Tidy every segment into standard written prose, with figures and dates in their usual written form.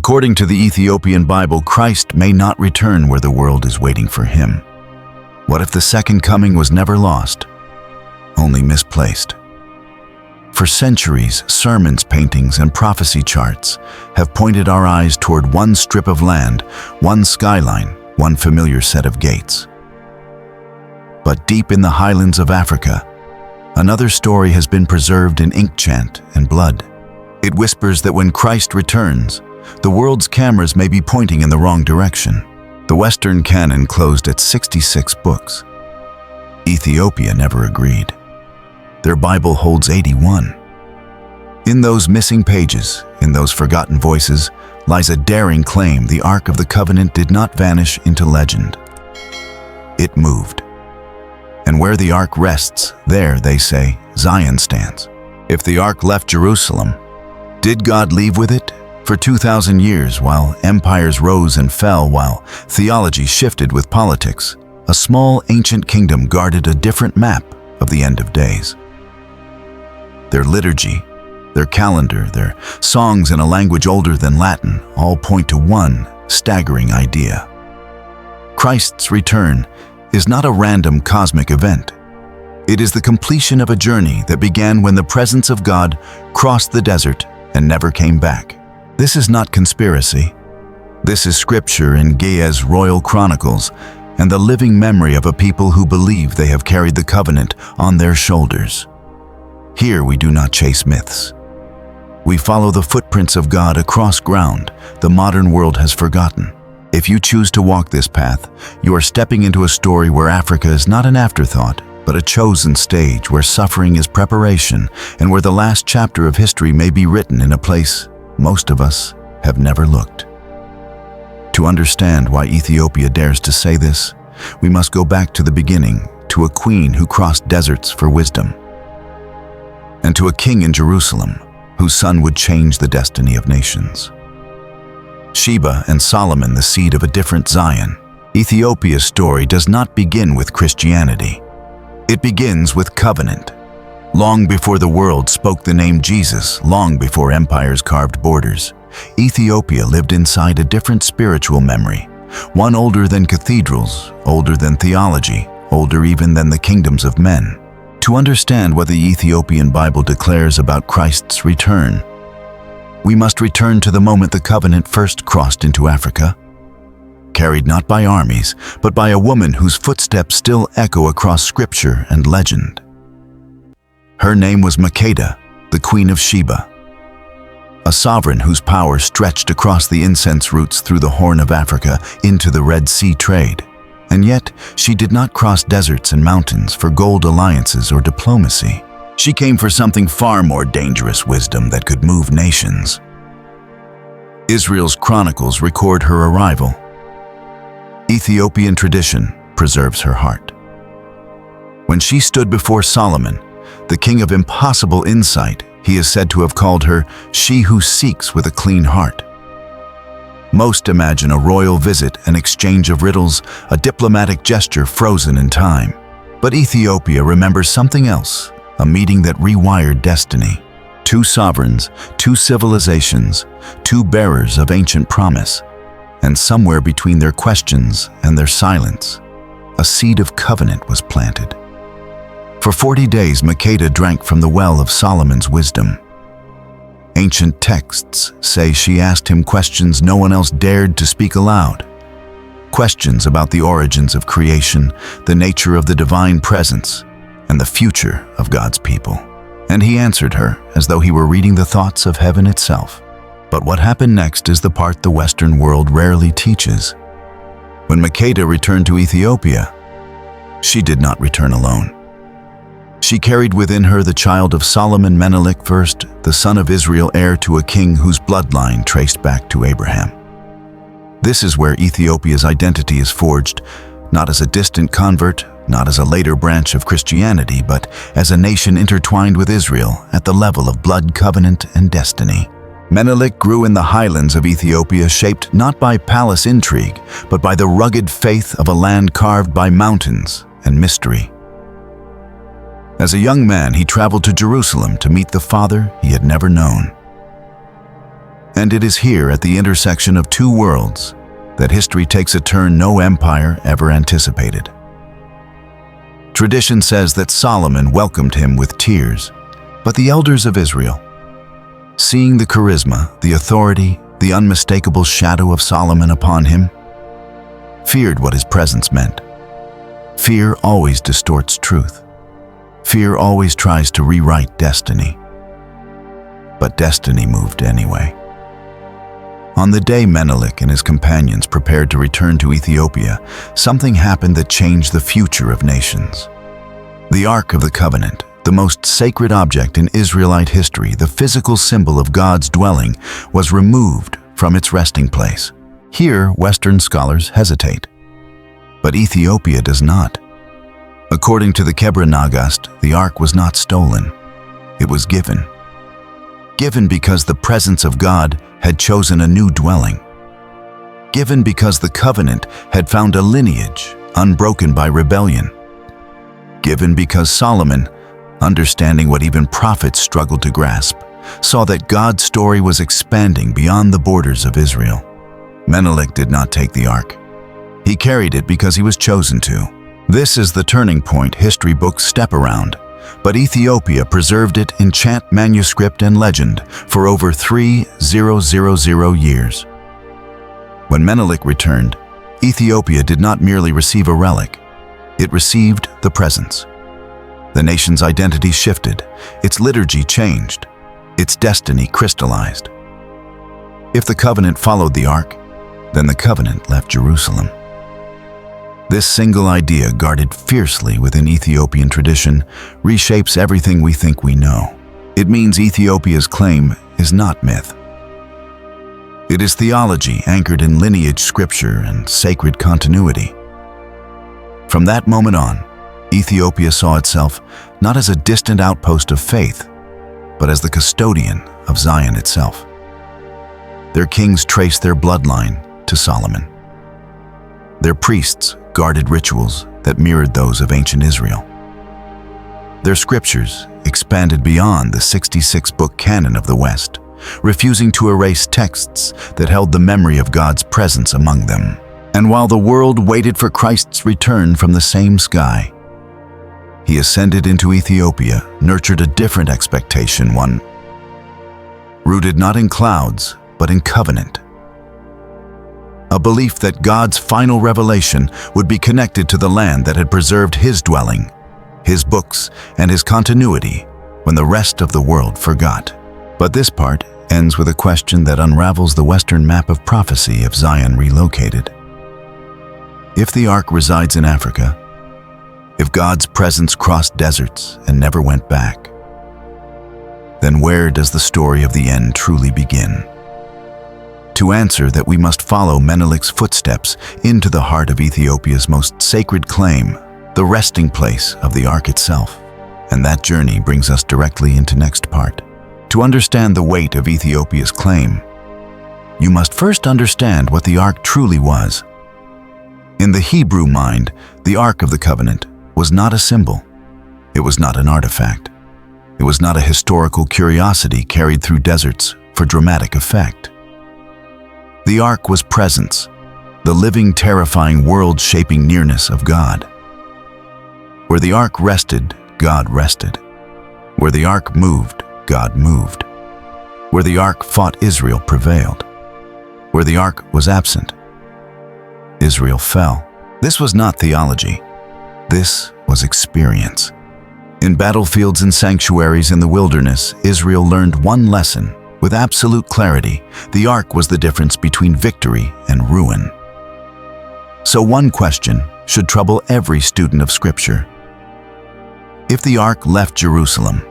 According to the Ethiopian Bible, Christ may not return where the world is waiting for him. What if the second coming was never lost, only misplaced? For centuries, sermons, paintings, and prophecy charts have pointed our eyes toward one strip of land, one skyline, one familiar set of gates. But deep in the highlands of Africa, another story has been preserved in ink chant and blood. It whispers that when Christ returns, the world's cameras may be pointing in the wrong direction. The Western canon closed at 66 books. Ethiopia never agreed. Their Bible holds 81. In those missing pages, in those forgotten voices, lies a daring claim: the Ark of the Covenant did not vanish into legend. It moved. And where the Ark rests, there, they say, Zion stands. If the Ark left Jerusalem, did God leave with it? For 2,000 years, while empires rose and fell, while theology shifted with politics, a small ancient kingdom guarded a different map of the end of days. Their liturgy, their calendar, their songs in a language older than Latin all point to one staggering idea. Christ's return is not a random cosmic event. It is the completion of a journey that began when the presence of God crossed the desert and never came back. This is not conspiracy. This is scripture in Gaia's royal chronicles and the living memory of a people who believe they have carried the covenant on their shoulders. Here we do not chase myths. We follow the footprints of God across ground the modern world has forgotten. If you choose to walk this path, you are stepping into a story where Africa is not an afterthought, but a chosen stage where suffering is preparation and where the last chapter of history may be written in a place most of us have never looked. To understand why Ethiopia dares to say this, we must go back to the beginning, to a queen who crossed deserts for wisdom, and to a king in Jerusalem whose son would change the destiny of nations. Sheba and Solomon, the seed of a different Zion. Ethiopia's story does not begin with Christianity. It begins with covenant. Long before the world spoke the name Jesus, long before empires carved borders, Ethiopia lived inside a different spiritual memory, one older than cathedrals, older than theology, older even than the kingdoms of men. To understand what the Ethiopian Bible declares about Christ's return, we must return to the moment the covenant first crossed into Africa, carried not by armies, but by a woman whose footsteps still echo across scripture and legend. Her name was Makeda, the Queen of Sheba, a sovereign whose power stretched across the incense routes through the Horn of Africa into the Red Sea trade. And yet, she did not cross deserts and mountains for gold alliances or diplomacy. She came for something far more dangerous: wisdom that could move nations. Israel's chronicles record her arrival. Ethiopian tradition preserves her heart. When she stood before Solomon, the king of impossible insight, he is said to have called her "she who seeks with a clean heart." Most imagine a royal visit, an exchange of riddles, a diplomatic gesture frozen in time. But Ethiopia remembers something else, a meeting that rewired destiny. Two sovereigns, two civilizations, two bearers of ancient promise. And somewhere between their questions and their silence, a seed of covenant was planted. For 40 days, Makeda drank from the well of Solomon's wisdom. Ancient texts say she asked him questions no one else dared to speak aloud. Questions about the origins of creation, the nature of the divine presence, and the future of God's people. And he answered her as though he were reading the thoughts of heaven itself. But what happened next is the part the Western world rarely teaches. When Makeda returned to Ethiopia, she did not return alone. She carried within her the child of Solomon, Menelik I, the son of Israel, heir to a king whose bloodline traced back to Abraham. This is where Ethiopia's identity is forged, not as a distant convert, not as a later branch of Christianity, but as a nation intertwined with Israel at the level of blood covenant and destiny. Menelik grew in the highlands of Ethiopia, shaped not by palace intrigue, but by the rugged faith of a land carved by mountains and mystery. As a young man, he traveled to Jerusalem to meet the Father he had never known. And it is here at the intersection of two worlds that history takes a turn no empire ever anticipated. Tradition says that Solomon welcomed him with tears, but the elders of Israel, seeing the charisma, the authority, the unmistakable shadow of Solomon upon him, feared what his presence meant. Fear always distorts truth. Fear always tries to rewrite destiny. But destiny moved anyway. On the day Menelik and his companions prepared to return to Ethiopia, something happened that changed the future of nations. The Ark of the Covenant, the most sacred object in Israelite history, the physical symbol of God's dwelling, was removed from its resting place. Here, Western scholars hesitate, but Ethiopia does not. According to the Kebra Nagast, the Ark was not stolen. It was given. Given because the presence of God had chosen a new dwelling. Given because the covenant had found a lineage unbroken by rebellion. Given because Solomon, understanding what even prophets struggled to grasp, saw that God's story was expanding beyond the borders of Israel. Menelik did not take the ark. He carried it because he was chosen to. This is the turning point history books step around, but Ethiopia preserved it in chant, manuscript, and legend for over 3,000 years. When Menelik returned, Ethiopia did not merely receive a relic, it received the presence. The nation's identity shifted, its liturgy changed, its destiny crystallized. If the covenant followed the ark, then the covenant left Jerusalem. This single idea, guarded fiercely within Ethiopian tradition, reshapes everything we think we know. It means Ethiopia's claim is not myth. It is theology anchored in lineage, scripture, and sacred continuity. From that moment on, Ethiopia saw itself not as a distant outpost of faith, but as the custodian of Zion itself. Their kings traced their bloodline to Solomon. Their priests guarded rituals that mirrored those of ancient Israel. Their scriptures expanded beyond the 66-book canon of the West, refusing to erase texts that held the memory of God's presence among them. And while the world waited for Christ's return from the same sky, he ascended into Ethiopia, nurtured a different expectation, one rooted not in clouds, but in covenant. A belief that God's final revelation would be connected to the land that had preserved his dwelling, his books, and his continuity when the rest of the world forgot. But this part ends with a question that unravels the Western map of prophecy of Zion relocated. If the ark resides in Africa, if God's presence crossed deserts and never went back, then where does the story of the end truly begin? To answer that, we must follow Menelik's footsteps into the heart of Ethiopia's most sacred claim, the resting place of the ark itself. And that journey brings us directly into next part. To understand the weight of Ethiopia's claim, you must first understand what the ark truly was. In the Hebrew mind, the Ark of the Covenant was not a symbol. It was not an artifact. It was not a historical curiosity carried through deserts for dramatic effect. The Ark was presence, the living, terrifying, world-shaping nearness of God. Where the Ark rested, God rested. Where the Ark moved, God moved. Where the Ark fought, Israel prevailed. Where the Ark was absent, Israel fell. This was not theology. This was experience. In battlefields and sanctuaries in the wilderness, Israel learned one lesson with absolute clarity. The ark was the difference between victory and ruin. So one question should trouble every student of Scripture. If the ark left Jerusalem,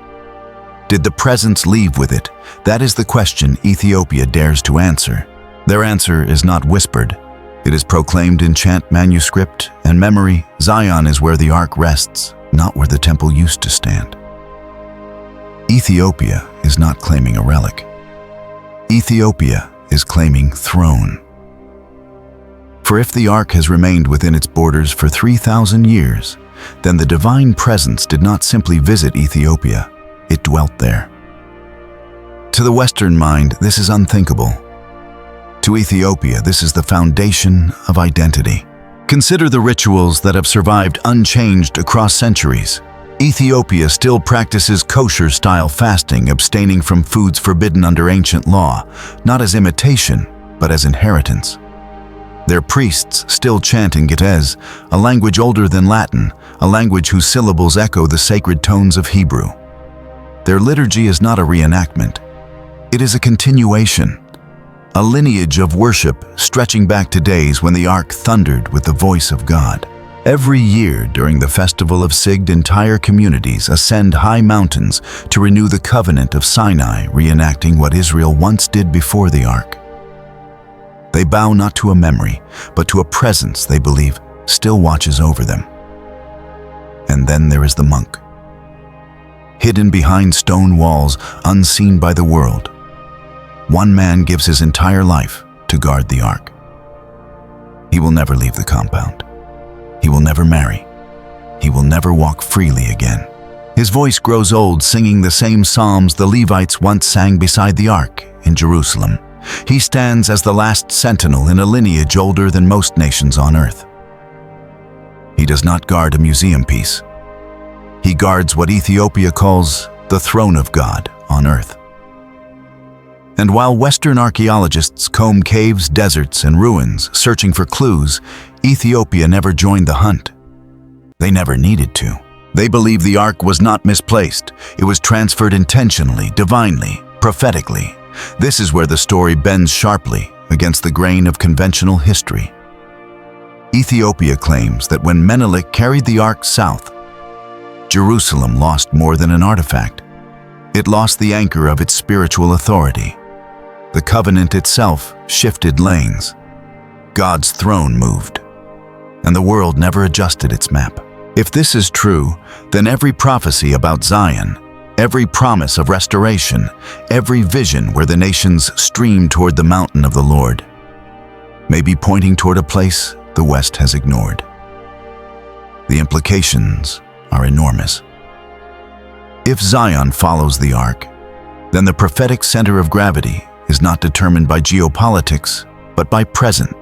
did the presence leave with it? That is the question Ethiopia dares to answer. Their answer is not whispered. It is proclaimed in chant, manuscript, and memory. Zion is where the ark rests, not where the temple used to stand. Ethiopia is not claiming a relic. Ethiopia is claiming throne. For if the ark has remained within its borders for 3,000 years, then the divine presence did not simply visit Ethiopia, it dwelt there. To the Western mind, this is unthinkable. To Ethiopia, this is the foundation of identity. Consider the rituals that have survived unchanged across centuries. Ethiopia still practices kosher-style fasting, abstaining from foods forbidden under ancient law, not as imitation, but as inheritance. Their priests still chant in Gettez, a language older than Latin, a language whose syllables echo the sacred tones of Hebrew. Their liturgy is not a reenactment. It is a continuation, a lineage of worship stretching back to days when the ark thundered with the voice of God. Every year during the festival of Sigd, entire communities ascend high mountains to renew the covenant of Sinai, reenacting what Israel once did before the ark. They bow not to a memory, but to a presence they believe still watches over them. And then there is the monk. Hidden behind stone walls, unseen by the world, one man gives his entire life to guard the ark. He will never leave the compound. He will never marry. He will never walk freely again. His voice grows old, singing the same psalms the Levites once sang beside the ark in Jerusalem. He stands as the last sentinel in a lineage older than most nations on earth. He does not guard a museum piece. He guards what Ethiopia calls the throne of God on earth. And while Western archaeologists comb caves, deserts, and ruins searching for clues, Ethiopia never joined the hunt. They never needed to. They believe the ark was not misplaced. It was transferred intentionally, divinely, prophetically. This is where the story bends sharply against the grain of conventional history. Ethiopia claims that when Menelik carried the ark south, Jerusalem lost more than an artifact. It lost the anchor of its spiritual authority. The covenant itself shifted lanes. God's throne moved, and the world never adjusted its map. If this is true, then every prophecy about Zion, every promise of restoration, every vision where the nations stream toward the mountain of the Lord, may be pointing toward a place the West has ignored. The implications are enormous. If Zion follows the ark, then the prophetic center of gravity is not determined by geopolitics, but by present.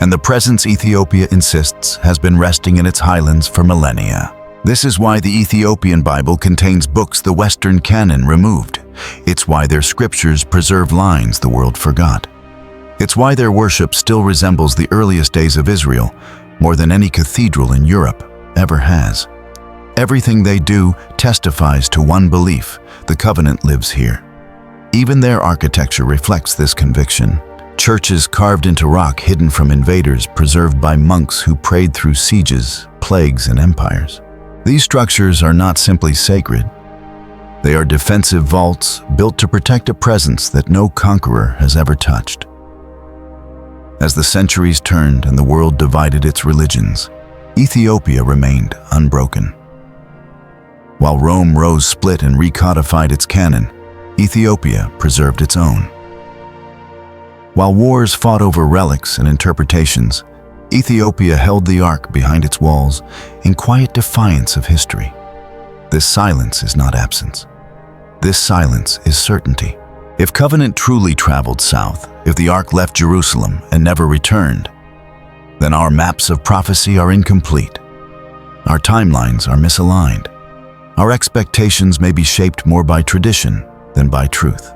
And the presence Ethiopia insists has been resting in its highlands for millennia. This is why the Ethiopian Bible contains books the Western canon removed. It's why their scriptures preserve lines the world forgot. It's why their worship still resembles the earliest days of Israel more than any cathedral in Europe ever has. Everything they do testifies to one belief: the covenant lives here. Even their architecture reflects this conviction. Churches carved into rock, hidden from invaders, preserved by monks who prayed through sieges, plagues, and empires. These structures are not simply sacred. They are defensive vaults built to protect a presence that no conqueror has ever touched. As the centuries turned and the world divided its religions, Ethiopia remained unbroken. While Rome rose split and recodified its canon, Ethiopia preserved its own. While wars fought over relics and interpretations, Ethiopia held the ark behind its walls in quiet defiance of history. This silence is not absence. This silence is certainty. If covenant truly traveled south, if the ark left Jerusalem and never returned, then our maps of prophecy are incomplete. Our timelines are misaligned. Our expectations may be shaped more by tradition than by truth.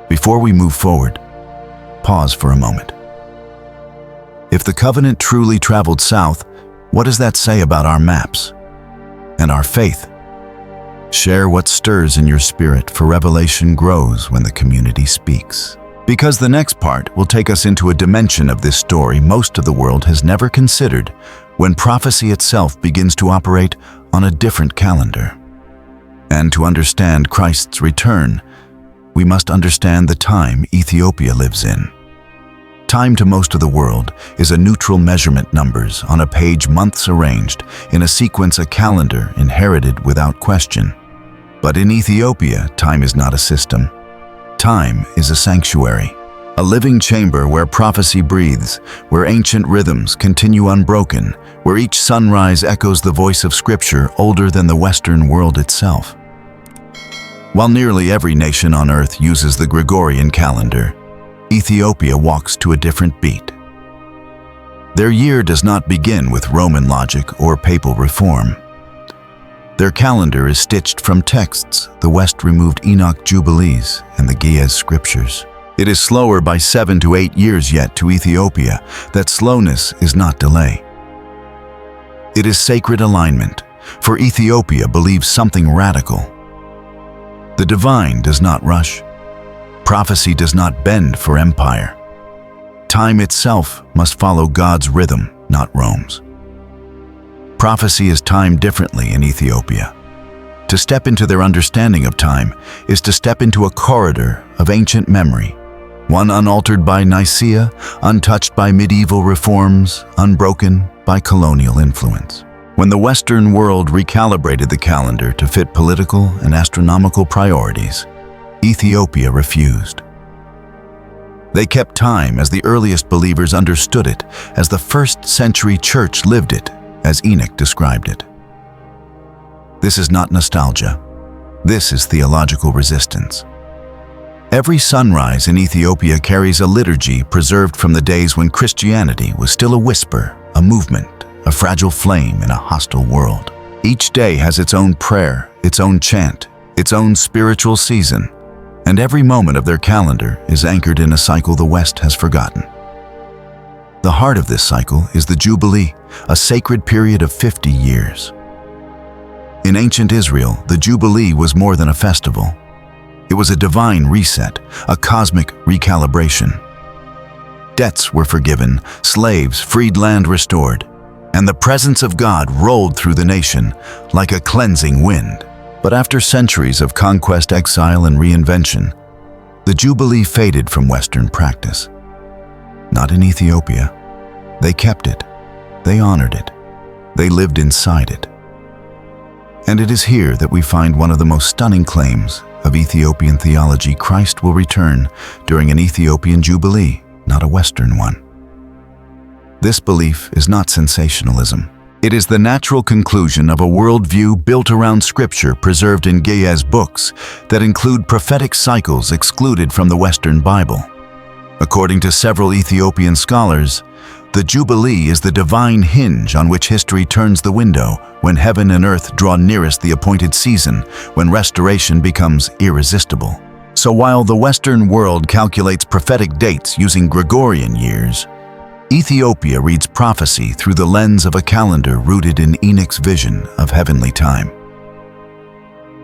Before we move forward, pause for a moment. If the covenant truly traveled south, what does that say about our maps and our faith? Share what stirs in your spirit, for revelation grows when the community speaks. Because the next part will take us into a dimension of this story most of the world has never considered, when prophecy itself begins to operate on a different calendar. And to understand Christ's return, we must understand the time Ethiopia lives in. Time to most of the world is a neutral measurement, numbers on a page, months arranged in a sequence, a calendar inherited without question. But in Ethiopia, time is not a system. Time is a sanctuary, a living chamber where prophecy breathes, where ancient rhythms continue unbroken, where each sunrise echoes the voice of Scripture older than the Western world itself. While nearly every nation on earth uses the Gregorian calendar, Ethiopia walks to a different beat. Their year does not begin with Roman logic or papal reform. Their calendar is stitched from texts the West removed Enoch jubilees and the Ge'ez scriptures. It is slower by 7 to 8 years yet to Ethiopia. That slowness is not delay. It is sacred alignment, for Ethiopia believes something radical. The divine does not rush. Prophecy does not bend for empire. Time itself must follow God's rhythm, not Rome's. Prophecy is timed differently in Ethiopia. To step into their understanding of time is to step into a corridor of ancient memory, one unaltered by Nicaea, untouched by medieval reforms, unbroken by colonial influence. When the Western world recalibrated the calendar to fit political and astronomical priorities, Ethiopia refused. They kept time as the earliest believers understood it, as the first-century church lived it, as Enoch described it. This is not nostalgia. This is theological resistance. Every sunrise in Ethiopia carries a liturgy preserved from the days when Christianity was still a whisper, a movement, a fragile flame in a hostile world. Each day has its own prayer, its own chant, its own spiritual season, and every moment of their calendar is anchored in a cycle the West has forgotten. The heart of this cycle is the Jubilee, a sacred period of 50 years. In ancient Israel, the Jubilee was more than a festival. It was a divine reset, a cosmic recalibration. Debts were forgiven, slaves freed, land restored, and the presence of God rolled through the nation like a cleansing wind. But after centuries of conquest, exile, and reinvention, the Jubilee faded from Western practice. Not in Ethiopia. They kept it. They honored it. They lived inside it. And it is here that we find one of the most stunning claims of Ethiopian theology: Christ will return during an Ethiopian Jubilee, not a Western one. This belief is not sensationalism. It is the natural conclusion of a worldview built around scripture preserved in Ge'ez books that include prophetic cycles excluded from the Western Bible. According to several Ethiopian scholars, the Jubilee is the divine hinge on which history turns the window when heaven and earth draw nearest the appointed season, when restoration becomes irresistible. So while the Western world calculates prophetic dates using Gregorian years, Ethiopia reads prophecy through the lens of a calendar rooted in Enoch's vision of heavenly time.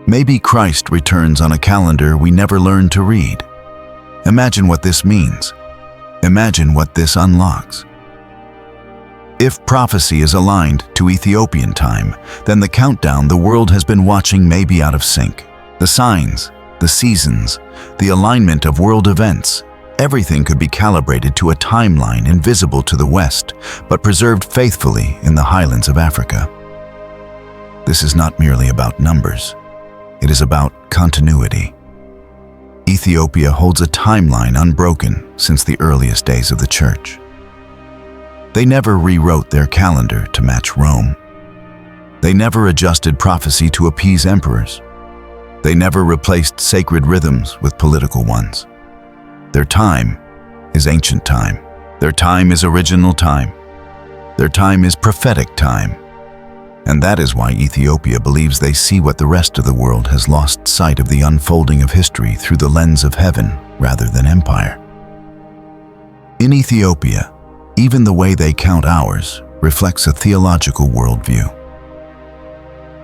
Maybe Christ returns on a calendar we never learned to read. Imagine what this means. Imagine what this unlocks. If prophecy is aligned to Ethiopian time, then the countdown the world has been watching may be out of sync. The signs, the seasons, the alignment of world events, everything could be calibrated to a timeline invisible to the West, but preserved faithfully in the highlands of Africa. This is not merely about numbers. It is about continuity. Ethiopia holds a timeline unbroken since the earliest days of the Church. They never rewrote their calendar to match Rome. They never adjusted prophecy to appease emperors. They never replaced sacred rhythms with political ones. Their time is ancient time. Their time is original time. Their time is prophetic time. And that is why Ethiopia believes they see what the rest of the world has lost sight of: the unfolding of history through the lens of heaven rather than empire. In Ethiopia, even the way they count hours reflects a theological worldview.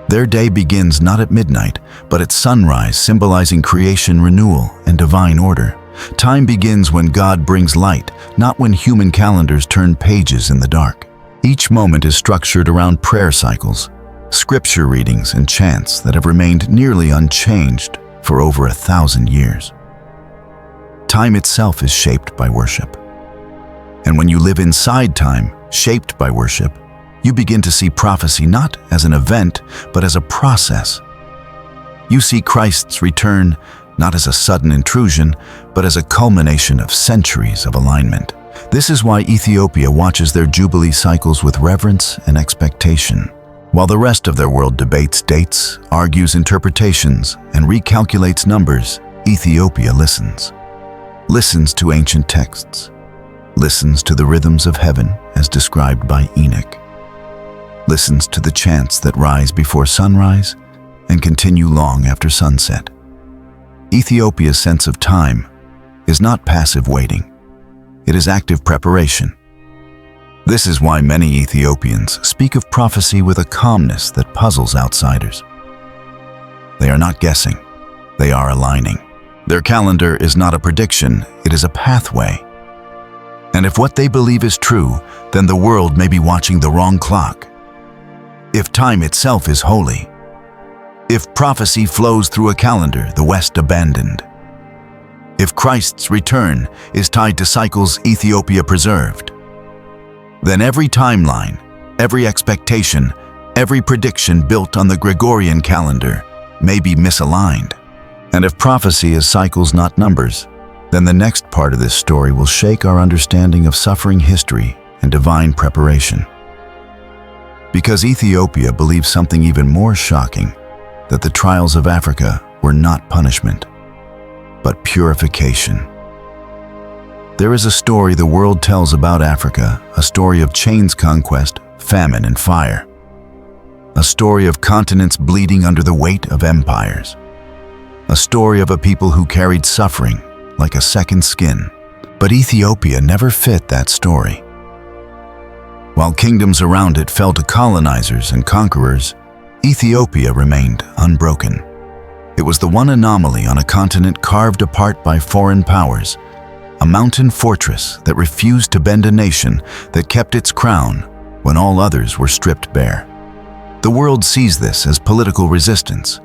Their day begins not at midnight, but at sunrise, symbolizing creation, renewal, and divine order. Time begins when God brings light, not when human calendars turn pages in the dark. Each moment is structured around prayer cycles, scripture readings, and chants that have remained nearly unchanged for over 1,000 years. Time itself is shaped by worship. And when you live inside time, shaped by worship, you begin to see prophecy not as an event, but as a process. You see Christ's return not as a sudden intrusion, but as a culmination of centuries of alignment. This is why Ethiopia watches their Jubilee cycles with reverence and expectation. While the rest of their world debates dates, argues interpretations, and recalculates numbers, Ethiopia listens. Listens to ancient texts. Listens to the rhythms of heaven as described by Enoch. Listens to the chants that rise before sunrise and continue long after sunset. Ethiopia's sense of time is not passive waiting. It is active preparation. This is why many Ethiopians speak of prophecy with a calmness that puzzles outsiders. They are not guessing, they are aligning. Their calendar is not a prediction, it is a pathway. And if what they believe is true, then the world may be watching the wrong clock. If time itself is holy, if prophecy flows through a calendar the West abandoned, if Christ's return is tied to cycles Ethiopia preserved, then every timeline, every expectation, every prediction built on the Gregorian calendar may be misaligned. And if prophecy is cycles, not numbers, then the next part of this story will shake our understanding of suffering history and divine preparation. Because Ethiopia believes something even more shocking, that the trials of Africa were not punishment, but purification. There is a story the world tells about Africa, a story of chains, conquest, famine, and fire. A story of continents bleeding under the weight of empires. A story of a people who carried suffering like a second skin. But Ethiopia never fit that story. While kingdoms around it fell to colonizers and conquerors, Ethiopia remained unbroken. It was the one anomaly on a continent carved apart by foreign powers, a mountain fortress that refused to bend, a nation that kept its crown when all others were stripped bare. The world sees this as political resistance.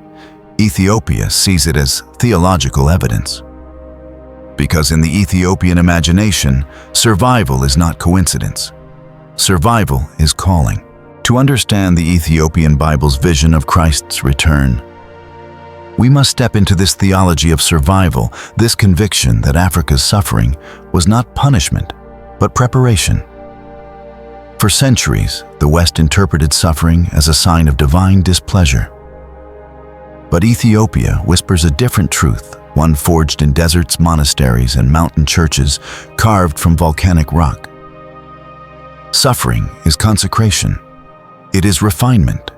Ethiopia sees it as theological evidence. Because in the Ethiopian imagination, survival is not coincidence. Survival is calling. To understand the Ethiopian Bible's vision of Christ's return, we must step into this theology of survival, this conviction that Africa's suffering was not punishment, but preparation. For centuries, the West interpreted suffering as a sign of divine displeasure. But Ethiopia whispers a different truth, one forged in deserts, monasteries, and mountain churches carved from volcanic rock. Suffering is consecration. It is refinement.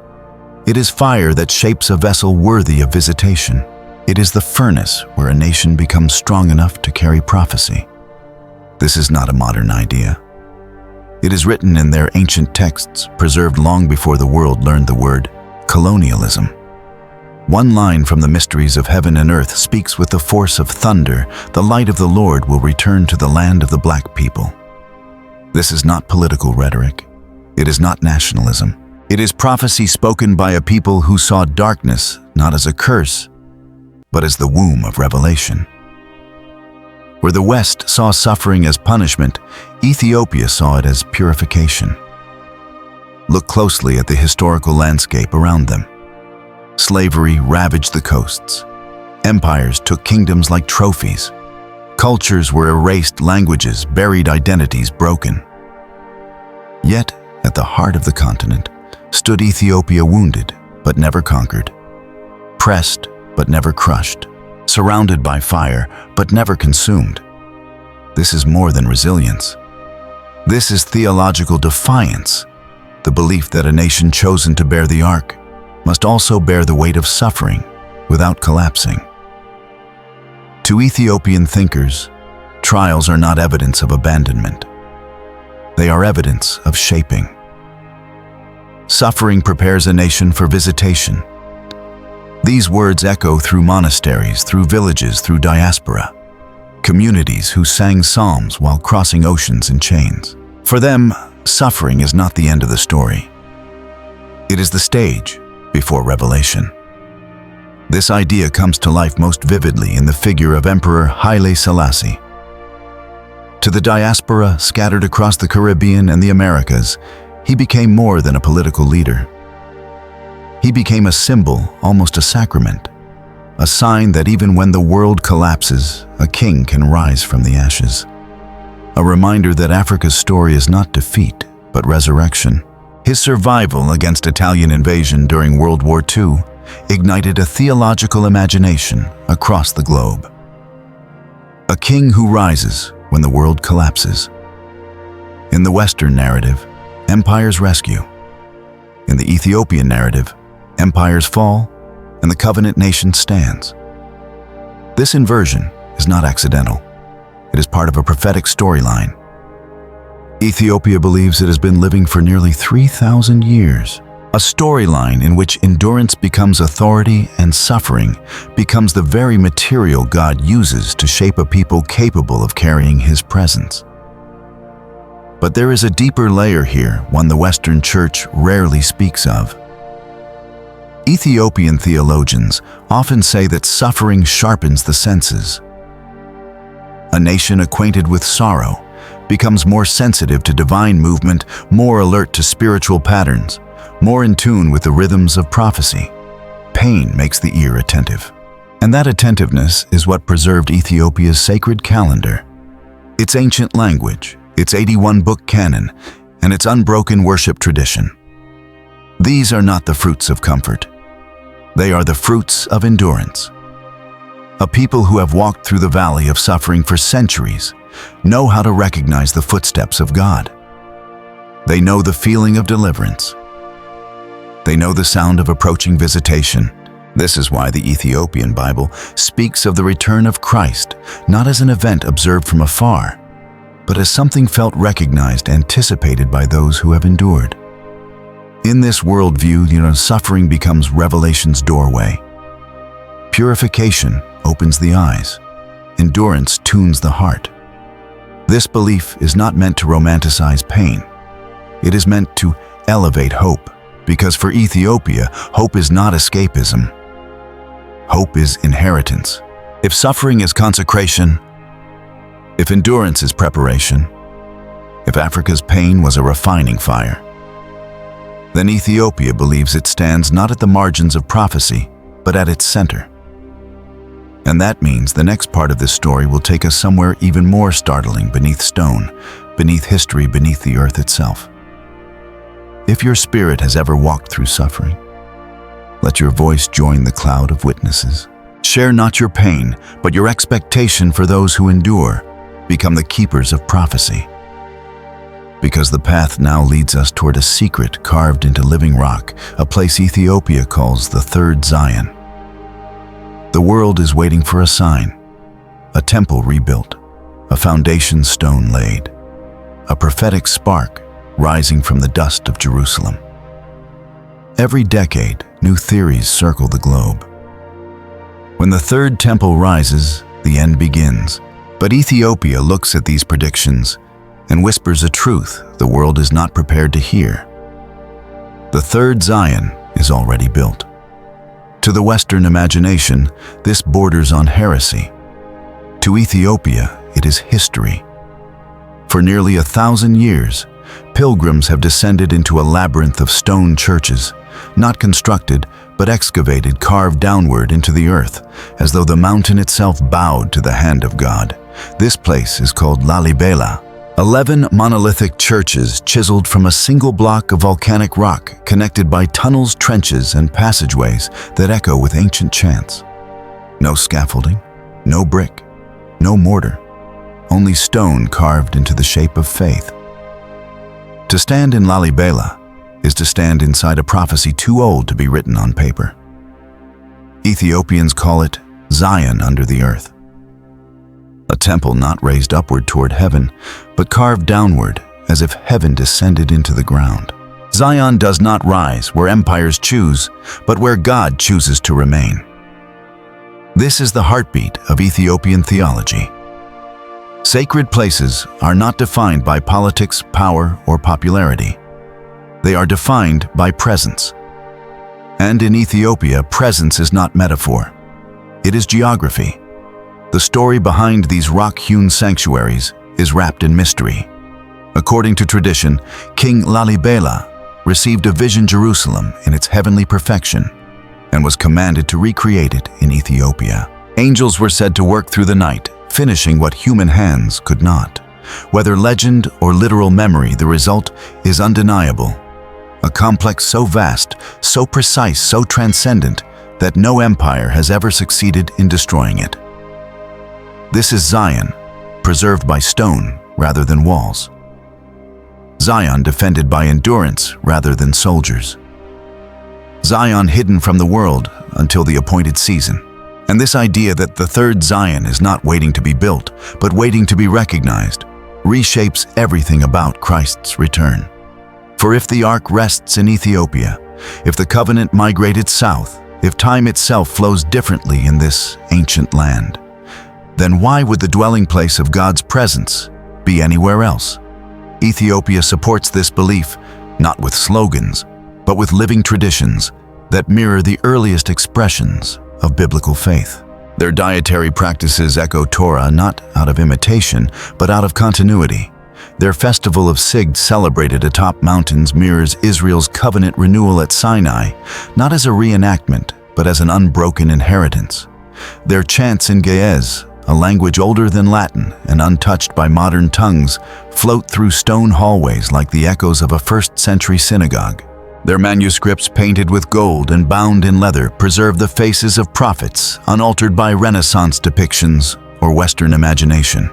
It is fire that shapes a vessel worthy of visitation. It is the furnace where a nation becomes strong enough to carry prophecy. This is not a modern idea. It is written in their ancient texts, preserved long before the world learned the word colonialism. One line from the mysteries of heaven and earth speaks with the force of thunder, the light of the Lord will return to the land of the black people. This is not political rhetoric. It is not nationalism. It is prophecy spoken by a people who saw darkness not as a curse, but as the womb of revelation. Where the West saw suffering as punishment, Ethiopia saw it as purification. Look closely at the historical landscape around them. Slavery ravaged the coasts. Empires took kingdoms like trophies. Cultures were erased, languages buried, identities broken. Yet, at the heart of the continent, stood Ethiopia, wounded but never conquered, pressed but never crushed, surrounded by fire but never consumed. This is more than resilience. This is theological defiance, the belief that a nation chosen to bear the ark must also bear the weight of suffering without collapsing. To Ethiopian thinkers, trials are not evidence of abandonment. They are evidence of shaping. Suffering prepares a nation for visitation. These words echo through monasteries, through villages, through diaspora, communities who sang psalms while crossing oceans in chains. For them, suffering is not the end of the story. It is the stage before revelation. This idea comes to life most vividly in the figure of Emperor Haile Selassie. To the diaspora scattered across the Caribbean and the Americas, he became more than a political leader. He became a symbol, almost a sacrament, a sign that even when the world collapses, a king can rise from the ashes. A reminder that Africa's story is not defeat, but resurrection. His survival against Italian invasion during World War II ignited a theological imagination across the globe. A king who rises when the world collapses. In the Western narrative, empires rescue. In the Ethiopian narrative, empires fall and the covenant nation stands. This inversion is not accidental. It is part of a prophetic storyline. Ethiopia believes it has been living for nearly 3,000 years. A storyline in which endurance becomes authority and suffering becomes the very material God uses to shape a people capable of carrying His presence. But there is a deeper layer here, one the Western Church rarely speaks of. Ethiopian theologians often say that suffering sharpens the senses. A nation acquainted with sorrow becomes more sensitive to divine movement, more alert to spiritual patterns, more in tune with the rhythms of prophecy. Pain makes the ear attentive. And that attentiveness is what preserved Ethiopia's sacred calendar, its ancient language, its 81-book canon, and its unbroken worship tradition. These are not the fruits of comfort. They are the fruits of endurance. A people who have walked through the valley of suffering for centuries know how to recognize the footsteps of God. They know the feeling of deliverance. They know the sound of approaching visitation. This is why the Ethiopian Bible speaks of the return of Christ, not as an event observed from afar, but as something felt, recognized, anticipated by those who have endured. In this worldview, suffering becomes revelation's doorway. Purification opens the eyes. Endurance tunes the heart. This belief is not meant to romanticize pain. It is meant to elevate hope, because for Ethiopia, hope is not escapism. Hope is inheritance. If suffering is consecration, if endurance is preparation, if Africa's pain was a refining fire, then Ethiopia believes it stands not at the margins of prophecy, but at its center. And that means the next part of this story will take us somewhere even more startling, beneath stone, beneath history, beneath the earth itself. If your spirit has ever walked through suffering, let your voice join the cloud of witnesses. Share not your pain, but your expectation for those who endure. Become the keepers of prophecy. Because the path now leads us toward a secret carved into living rock, a place Ethiopia calls the Third Zion. The world is waiting for a sign, a temple rebuilt, a foundation stone laid, a prophetic spark rising from the dust of Jerusalem. Every decade, new theories circle the globe. When the third temple rises, the end begins. But Ethiopia looks at these predictions and whispers a truth the world is not prepared to hear. The Third Zion is already built. To the Western imagination, this borders on heresy. To Ethiopia, it is history. For nearly 1,000 years, pilgrims have descended into a labyrinth of stone churches, not constructed, but excavated, carved downward into the earth, as though the mountain itself bowed to the hand of God. This place is called Lalibela. 11 monolithic churches chiseled from a single block of volcanic rock, connected by tunnels, trenches, and passageways that echo with ancient chants. No scaffolding, no brick, no mortar, only stone carved into the shape of faith. To stand in Lalibela is to stand inside a prophecy too old to be written on paper. Ethiopians call it Zion under the earth. A temple not raised upward toward heaven, but carved downward as if heaven descended into the ground. Zion does not rise where empires choose, but where God chooses to remain. This is the heartbeat of Ethiopian theology. Sacred places are not defined by politics, power, or popularity. They are defined by presence. And in Ethiopia, presence is not metaphor. It is geography. The story behind these rock-hewn sanctuaries is wrapped in mystery. According to tradition, King Lalibela received a vision Jerusalem in its heavenly perfection and was commanded to recreate it in Ethiopia. Angels were said to work through the night, finishing what human hands could not. Whether legend or literal memory, the result is undeniable. a complex so vast, so precise, so transcendent, that no empire has ever succeeded in destroying it. This is Zion, preserved by stone rather than walls. Zion defended by endurance rather than soldiers. Zion hidden from the world until the appointed season. And this idea that the third Zion is not waiting to be built, but waiting to be recognized, reshapes everything about Christ's return. For if the ark rests in Ethiopia, if the covenant migrated south, if time itself flows differently in this ancient land, then why would the dwelling place of God's presence be anywhere else? Ethiopia supports this belief, not with slogans, but with living traditions that mirror the earliest expressions of biblical faith. Their dietary practices echo Torah not out of imitation, but out of continuity. Their festival of Sigd, celebrated atop mountains, mirrors Israel's covenant renewal at Sinai, not as a reenactment, but as an unbroken inheritance. Their chants in Ge'ez, a language older than Latin and untouched by modern tongues, float through stone hallways like the echoes of a first-century synagogue. Their manuscripts, painted with gold and bound in leather, preserve the faces of prophets, unaltered by Renaissance depictions or Western imagination.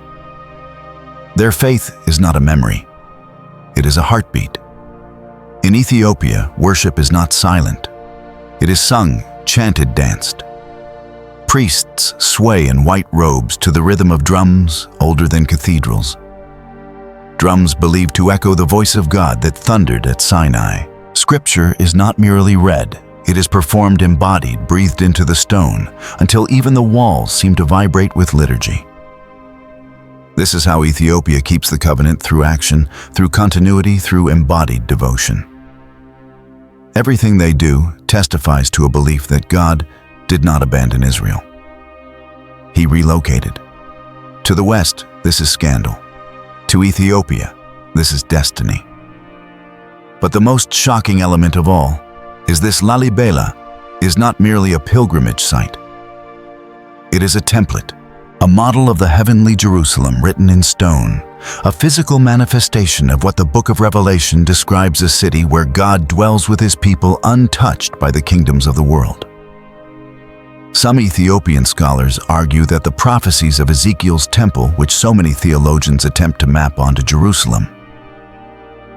Their faith is not a memory. It is a heartbeat. In Ethiopia, worship is not silent. It is sung, chanted, danced. Priests sway in white robes to the rhythm of drums older than cathedrals. Drums believed to echo the voice of God that thundered at Sinai. Scripture is not merely read, it is performed embodied, breathed into the stone, until even the walls seem to vibrate with liturgy. This is how Ethiopia keeps the covenant through action, through continuity, through embodied devotion. Everything they do testifies to a belief that God did not abandon Israel. He relocated. To the west, this is scandal. To Ethiopia, this is destiny. But the most shocking element of all is this Lalibela is not merely a pilgrimage site. It is a template, a model of the heavenly Jerusalem written in stone, a physical manifestation of what the book of Revelation describes: a city where God dwells with his people untouched by the kingdoms of the world. Some Ethiopian scholars argue that the prophecies of Ezekiel's temple, which so many theologians attempt to map onto Jerusalem,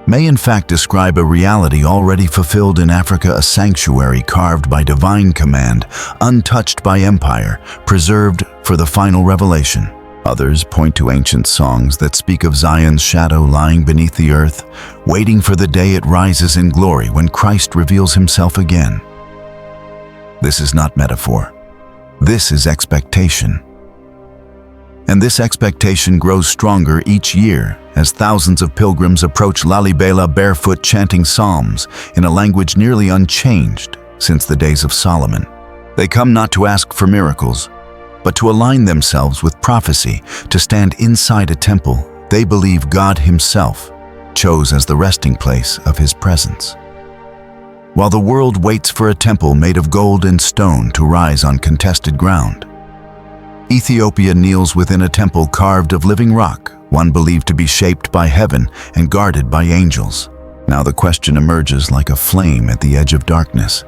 may in fact describe a reality already fulfilled in Africa, a sanctuary carved by divine command, untouched by empire, preserved for the final revelation. Others point to ancient songs that speak of Zion's shadow lying beneath the earth, waiting for the day it rises in glory when Christ reveals himself again. This is not metaphor. This is expectation. And this expectation grows stronger each year as thousands of pilgrims approach Lalibela barefoot, chanting psalms in a language nearly unchanged since the days of Solomon. They come not to ask for miracles, but to align themselves with prophecy, to stand inside a temple they believe God himself chose as the resting place of his presence. While the world waits for a temple made of gold and stone to rise on contested ground, Ethiopia kneels within a temple carved of living rock, one believed to be shaped by heaven and guarded by angels. Now the question emerges like a flame at the edge of darkness.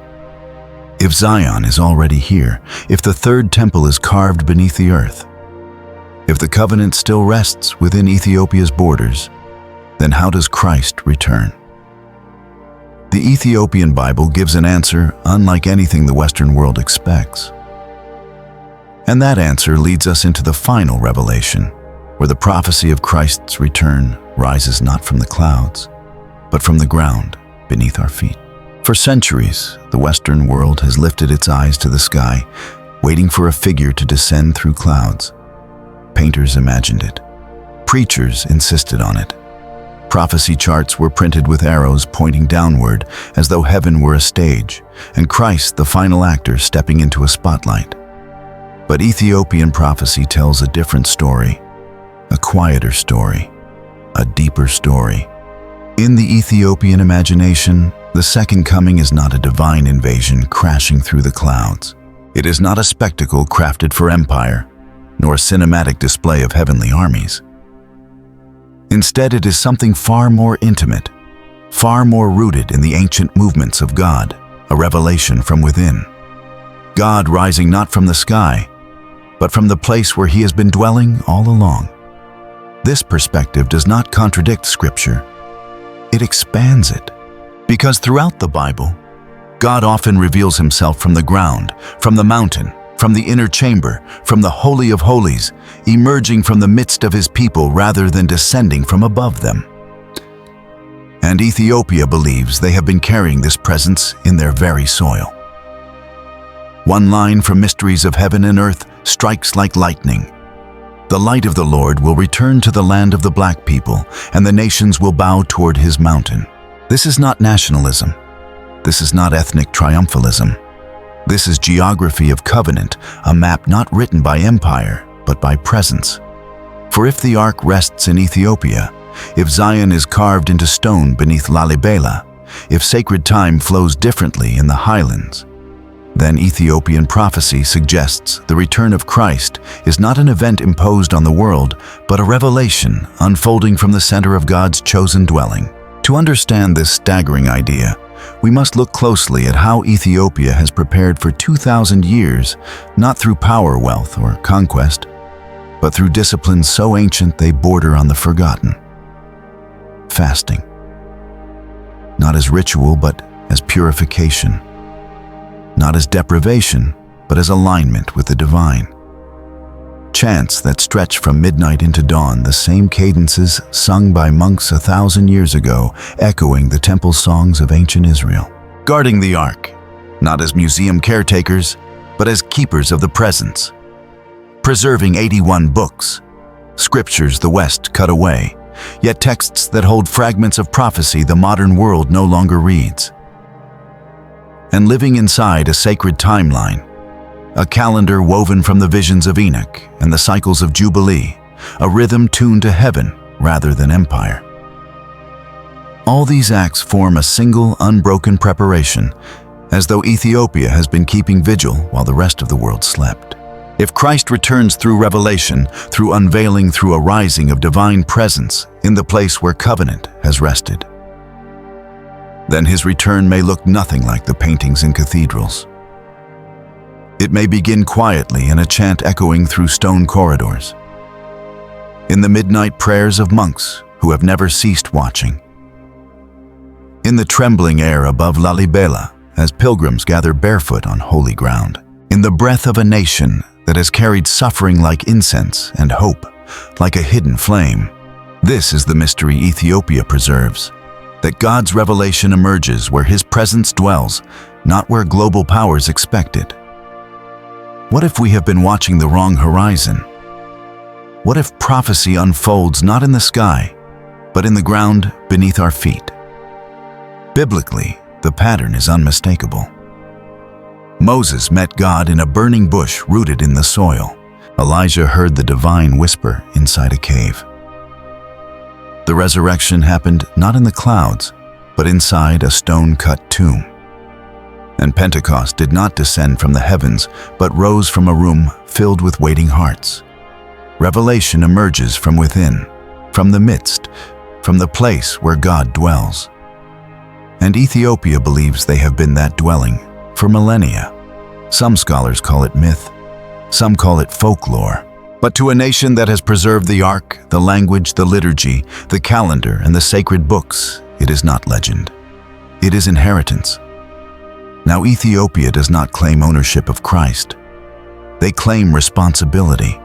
If Zion is already here, if the third temple is carved beneath the earth, if the covenant still rests within Ethiopia's borders, then how does Christ return? The Ethiopian Bible gives an answer unlike anything the Western world expects. And that answer leads us into the final revelation, where the prophecy of Christ's return rises not from the clouds, but from the ground beneath our feet. For centuries, the Western world has lifted its eyes to the sky, waiting for a figure to descend through clouds. Painters imagined it. Preachers insisted on it. Prophecy charts were printed with arrows pointing downward, as though heaven were a stage, and Christ the final actor stepping into a spotlight. But Ethiopian prophecy tells a different story, a quieter story, a deeper story. In the Ethiopian imagination, the second coming is not a divine invasion crashing through the clouds. It is not a spectacle crafted for empire, nor a cinematic display of heavenly armies. Instead, it is something far more intimate, far more rooted in the ancient movements of God, a revelation from within. God rising not from the sky, but from the place where he has been dwelling all along. This perspective does not contradict Scripture. It expands it. Because throughout the Bible, God often reveals himself from the ground, from the mountain, from the inner chamber, from the Holy of Holies, emerging from the midst of his people rather than descending from above them. And Ethiopia believes they have been carrying this presence in their very soil. One line from Mysteries of Heaven and Earth strikes like lightning. The light of the Lord will return to the land of the black people, and the nations will bow toward his mountain. This is not nationalism. This is not ethnic triumphalism. This is geography of covenant, a map not written by empire, but by presence. For if the ark rests in Ethiopia, if Zion is carved into stone beneath Lalibela, if sacred time flows differently in the highlands, then Ethiopian prophecy suggests the return of Christ is not an event imposed on the world, but a revelation unfolding from the center of God's chosen dwelling. To understand this staggering idea, we must look closely at how Ethiopia has prepared for 2,000 years, not through power, wealth, or conquest, but through disciplines so ancient they border on the forgotten. Fasting. Not as ritual, but as purification. Not as deprivation, but as alignment with the divine. Chants that stretch from midnight into dawn, the same cadences sung by monks 1,000 years ago, echoing the temple songs of ancient Israel. Guarding the ark, not as museum caretakers, but as keepers of the presence. Preserving 81 books, scriptures the West cut away, yet texts that hold fragments of prophecy the modern world no longer reads. And living inside a sacred timeline, a calendar woven from the visions of Enoch and the cycles of Jubilee, a rhythm tuned to heaven rather than empire. All these acts form a single, unbroken preparation, as though Ethiopia has been keeping vigil while the rest of the world slept. If Christ returns through revelation, through unveiling, through a rising of divine presence in the place where covenant has rested, then his return may look nothing like the paintings in cathedrals. It may begin quietly in a chant echoing through stone corridors, in the midnight prayers of monks who have never ceased watching, in the trembling air above Lalibela as pilgrims gather barefoot on holy ground, in the breath of a nation that has carried suffering like incense and hope like a hidden flame. This is the mystery Ethiopia preserves, that God's revelation emerges where his presence dwells, not where global powers expect it. What if we have been watching the wrong horizon? What if prophecy unfolds not in the sky, but in the ground beneath our feet? Biblically, the pattern is unmistakable. Moses met God in a burning bush rooted in the soil. Elijah heard the divine whisper inside a cave. The resurrection happened not in the clouds, but inside a stone-cut tomb. And Pentecost did not descend from the heavens, but rose from a room filled with waiting hearts. Revelation emerges from within, from the midst, from the place where God dwells. And Ethiopia believes they have been that dwelling for millennia. Some scholars call it myth, some call it folklore. But to a nation that has preserved the ark, the language, the liturgy, the calendar, and the sacred books, it is not legend. It is inheritance. Now Ethiopia does not claim ownership of Christ. They claim responsibility.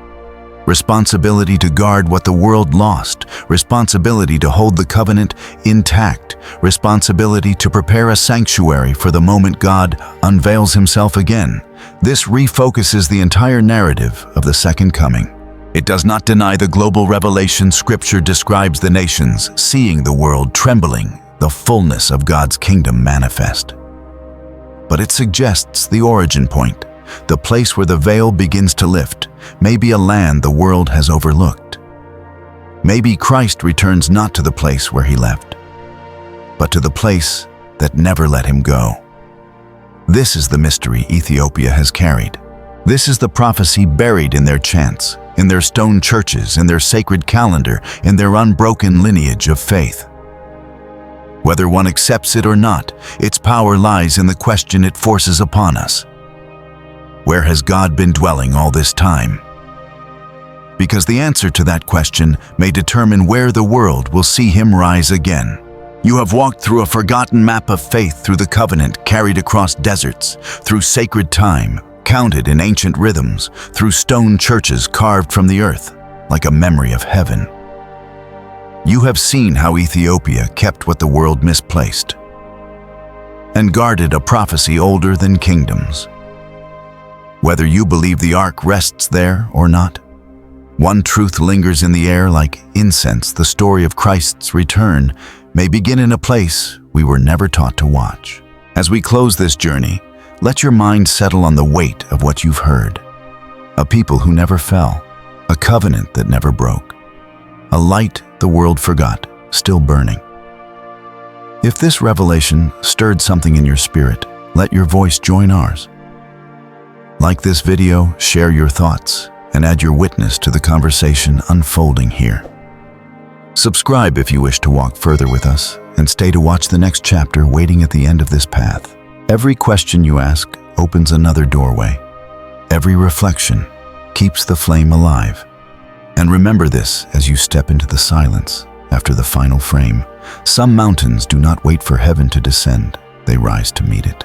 Responsibility to guard what the world lost, responsibility to hold the covenant intact, responsibility to prepare a sanctuary for the moment God unveils himself again. This refocuses the entire narrative of the second coming. It does not deny the global revelation Scripture describes the nations, seeing the world trembling, the fullness of God's kingdom manifest. But it suggests the origin point, the place where the veil begins to lift, may be a land the world has overlooked. Maybe Christ returns not to the place where he left, but to the place that never let him go. This is the mystery Ethiopia has carried. This is the prophecy buried in their chants, in their stone churches, in their sacred calendar, in their unbroken lineage of faith. Whether one accepts it or not, its power lies in the question it forces upon us. Where has God been dwelling all this time? Because the answer to that question may determine where the world will see him rise again. You have walked through a forgotten map of faith, through the covenant carried across deserts, through sacred time, counted in ancient rhythms, through stone churches carved from the earth, like a memory of heaven. You have seen how Ethiopia kept what the world misplaced, and guarded a prophecy older than kingdoms. Whether you believe the ark rests there or not, one truth lingers in the air like incense: the story of Christ's return may begin in a place we were never taught to watch. As we close this journey, let your mind settle on the weight of what you've heard. A people who never fell, a covenant that never broke, a light the world forgot, still burning. If this revelation stirred something in your spirit, let your voice join ours. Like this video, share your thoughts, and add your witness to the conversation unfolding here. Subscribe if you wish to walk further with us, and stay to watch the next chapter waiting at the end of this path. Every question you ask opens another doorway. Every reflection keeps the flame alive. And remember this as you step into the silence after the final frame: some mountains do not wait for heaven to descend, they rise to meet it.